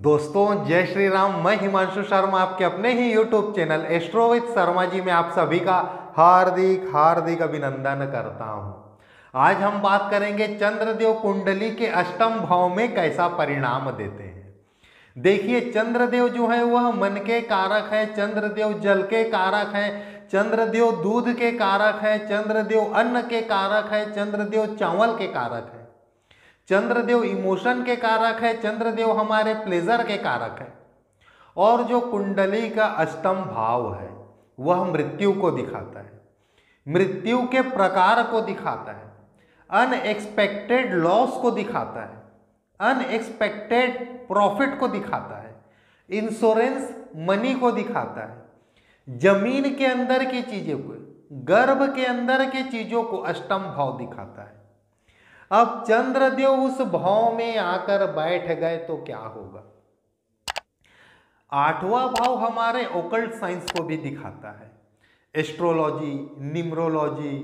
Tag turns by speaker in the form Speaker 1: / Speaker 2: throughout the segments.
Speaker 1: दोस्तों जय श्री राम। मैं हिमांशु शर्मा आपके अपने ही YouTube channel astro with Sharma ji में आप सभी का हार्दिक हार्दिक अभिनंदन करता हूं। आज हम बात करेंगे चंद्रदेव कुंडली के अष्टम भाव में कैसा परिणाम देते हैं। देखिए, चंद्रदेव जो है वह मन के कारक है, चंद्रदेव जल के कारक है, चंद्रदेव दूध के कारक है, चंद्रदेव अन्न के कारक है, चंद्रदेव चावल के कारक है, चंद्रदेव इमोशन के कारक है, चंद्रदेव हमारे प्लेजर के कारक है। और जो कुंडली का अष्टम भाव है वह मृत्यु को दिखाता है, मृत्यु के प्रकार को दिखाता है, अनएक्सपेक्टेड लॉस को दिखाता है, अनएक्सपेक्टेड प्रॉफिट को दिखाता है, इंश्योरेंस मनी को दिखाता है, जमीन के अंदर की चीजों को, गर्भ के अंदर की चीजों को अष्टम भाव दिखाता है। अब चंद्रदेव उस भाव में आकर बैठ गए तो क्या होगा। आठवां भाव हमारे ओकल्ट साइंस को भी दिखाता है, astrology, numerology,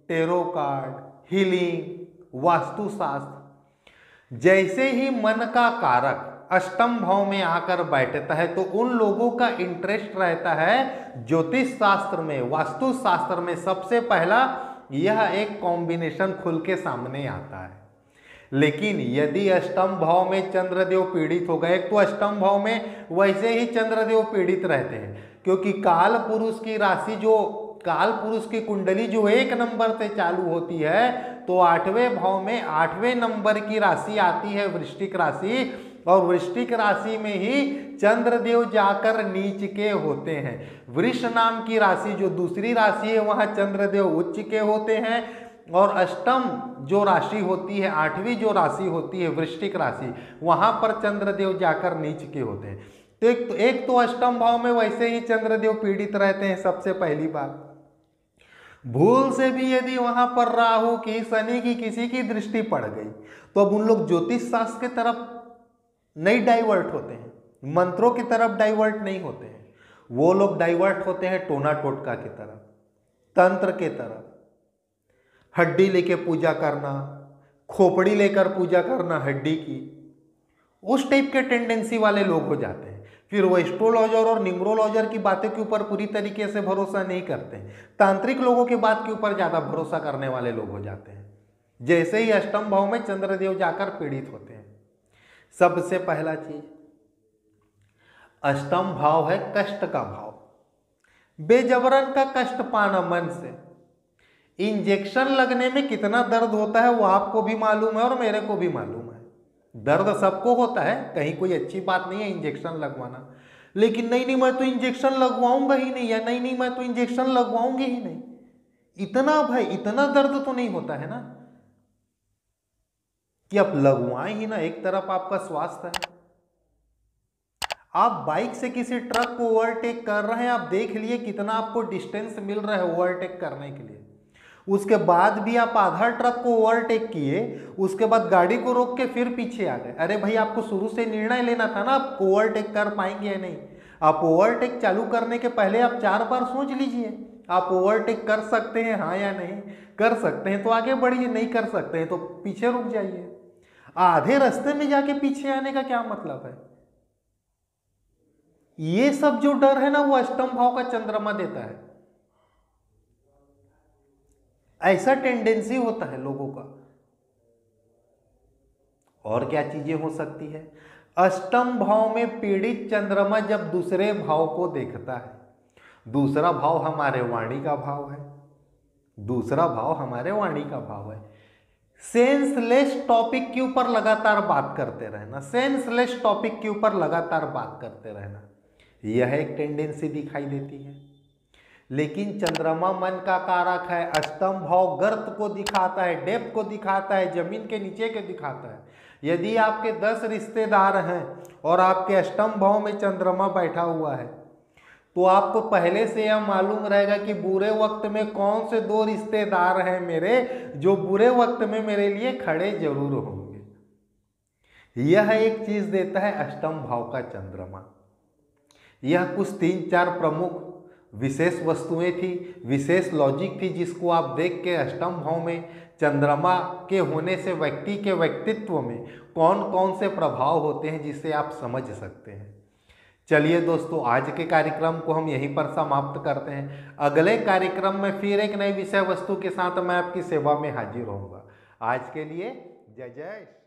Speaker 1: tarot card, healing, vastushastra. जैसे ही मन का कारक अष्टम भाव में आकर बैठता है तो उन लोगों का इंटरेस्ट रहता है ज्योतिष शास्त्र में, वास्तु शास्त्र में। सबसे पहला यह एक कॉम्बिनेशन खुल के सामने आता है। लेकिन यदि अष्टम भाव में चंद्रदेव पीड़ित हो गए, तो अष्टम भाव में वैसे ही चंद्रदेव पीड़ित रहते हैं, क्योंकि काल पुरुष की राशि, जो काल पुरुष की कुंडली जो 1 नंबर से चालू होती है, तो 8वें भाव में 8वें नंबर की राशि आती है वृश्चिक राशि, और वृश्चिक राशि में ही चंद्रदेव जाकर नीच के होते हैं। वृष नाम की राशि जो दूसरी राशि है वहां चंद्रदेव उच्च के होते हैं, और अष्टम जो राशि होती है, 8वीं जो राशि होती है वृश्चिक राशि, वहां पर चंद्रदेव जाकर नीच के होते हैं। तो एक तो अष्टम भाव में वैसे ही चंद्रदेव पीड़ित रहते हैं। सबसे पहली बात, भूल से भी यदि वहां पर राहु की, शनि की, किसी की दृष्टि पड़ गई तो अब उन लोग ज्योतिष शास्त्र की तरफ नहीं डाइवर्ट होते हैं, मंत्रों की तरफ डाइवर्ट नहीं होते हैं, वो लोग डाइवर्ट होते हैं टोना टोटका की तरफ, तंत्र के तरफ। हड्डी लेके पूजा करना, खोपड़ी लेकर पूजा करना हड्डी की, उस टाइप के टेंडेंसी वाले लोग हो जाते हैं। फिर वो एस्ट्रोलॉजर और न्यूमरोलॉजर की बातों के ऊपर पूरी तरीके से भरोसा नहीं करते हैं, तांत्रिक लोगों की बात के ऊपर ज्यादा भरोसा करने वाले लोग हो जाते हैं जैसे ही अष्टम भाव में चंद्रदेव जाकर पीड़ित होते हैं। सबसे पहला चीज, अष्टम भाव है कष्ट का भाव, बेजबरन का कष्ट पाना मन से। इंजेक्शन लगने में कितना दर्द होता है वो आपको भी मालूम है और मेरे को भी मालूम है। दर्द सबको होता है, कहीं कोई अच्छी बात नहीं है इंजेक्शन लगवाना, लेकिन नहीं मैं तो इंजेक्शन लगवाऊंगा ही नहीं, या नहीं मैं तो इंजेक्शन लगवाऊंगी ही नहीं, इतना भाई इतना दर्द तो नहीं होता है ना कि आप लगवाएं ही ना। एक तरफ आपका स्वास्थ्य है, आप बाइक से किसी ट्रक को ओवरटेक कर रहे हैं, आप देख लिए कितना आपको डिस्टेंस मिल रहा है ओवरटेक करने के लिए, उसके बाद भी आप आधा ट्रक को ओवरटेक किए, उसके बाद गाड़ी को रोक के फिर पीछे आ गए। अरे भाई, आपको शुरू से निर्णय लेना था ना आप ओवरटेक कर पाएंगे या नहीं। आप ओवरटेक चालू करने के पहले आप 4 बार सोच लीजिए, आप ओवरटेक कर सकते हैं हाँ या नहीं। कर सकते हैं तो आगे बढ़िए, नहीं कर सकते हैं तो पीछे रुक जाइए। आधे रास्ते में जाके पीछे आने का क्या मतलब है। ये सब जो डर है ना वो अष्टम भाव का चंद्रमा देता है। ऐसा टेंडेंसी होता है लोगों का। और क्या चीजें हो सकती है, अष्टम भाव में पीड़ित चंद्रमा जब दूसरे भाव को देखता है, दूसरा भाव हमारे वाणी का भाव है, दूसरा भाव हमारे वाणी का भाव है। सेंसलेस टॉपिक के ऊपर लगातार बात करते रहना, सेंसलेस टॉपिक के ऊपर लगातार बात करते रहना, यह एक टेंडेंसी दिखाई देती है। लेकिन चंद्रमा मन का कारक है, अष्टम भाव गर्त को दिखाता है, डेप्थ को दिखाता है, जमीन के नीचे के दिखाता है। यदि आपके 10 रिश्तेदार हैं और आपके अष्टम भाव में चंद्रमा बैठा हुआ है, तो आपको पहले से यह मालूम रहेगा कि बुरे वक्त में कौन से 2 रिश्तेदार हैं मेरे जो बुरे वक्त में मेरे लिए खड़े जरूर होंगे। यह एक चीज देता है अष्टम भाव का चंद्रमा। यह कुछ 3-4 प्रमुख विशेष वस्तुएं थी, विशेष लॉजिक थी, जिसको आप देख के अष्टम भाव में चंद्रमा के होने से व्यक्ति के व्यक्तित्व में कौन कौन से प्रभाव होते हैं, जिसे आप समझ सकते हैं। चलिए दोस्तों, आज के कार्यक्रम को हम यहीं पर समाप्त करते हैं। अगले कार्यक्रम में फिर एक नई विषय वस्तु के साथ मैं आपकी सेवा में हाजिर होऊंगा। आज के लिए जय जय।